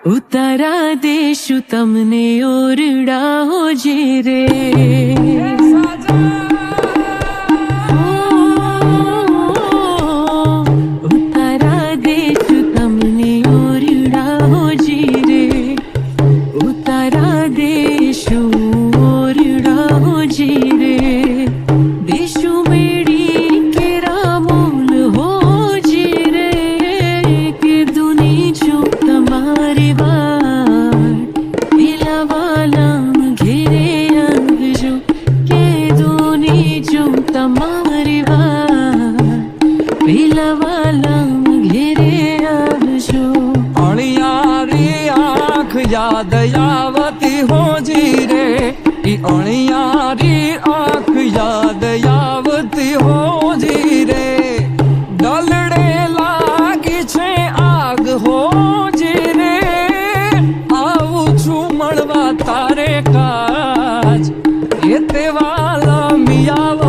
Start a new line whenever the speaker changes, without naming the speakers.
ઉતારા દેશું તમને ઓરડા હોજે રે ઉતારા દેશું તમને ઓરડા હોજે રે ઉતારા દેશું ઓરડા હોજે રે દેશું મેડી કેરા મોલ હોજે રે કે દુની જો તમારી વાત પેલા વાલામ ઘેરે આવજો કે દુની જો તમારી વાત પેલા વાલામ ઘેરે આવજો
અણિયારી આંખ યાદ આવતી હોજી રે ઈ અણિયારી આંખ યાદ આવતી હોજી રે દલડે લાગી છે આગ હોજી રે આવું છું મળવા તારે કાજ એ તે વાલા મિયાવ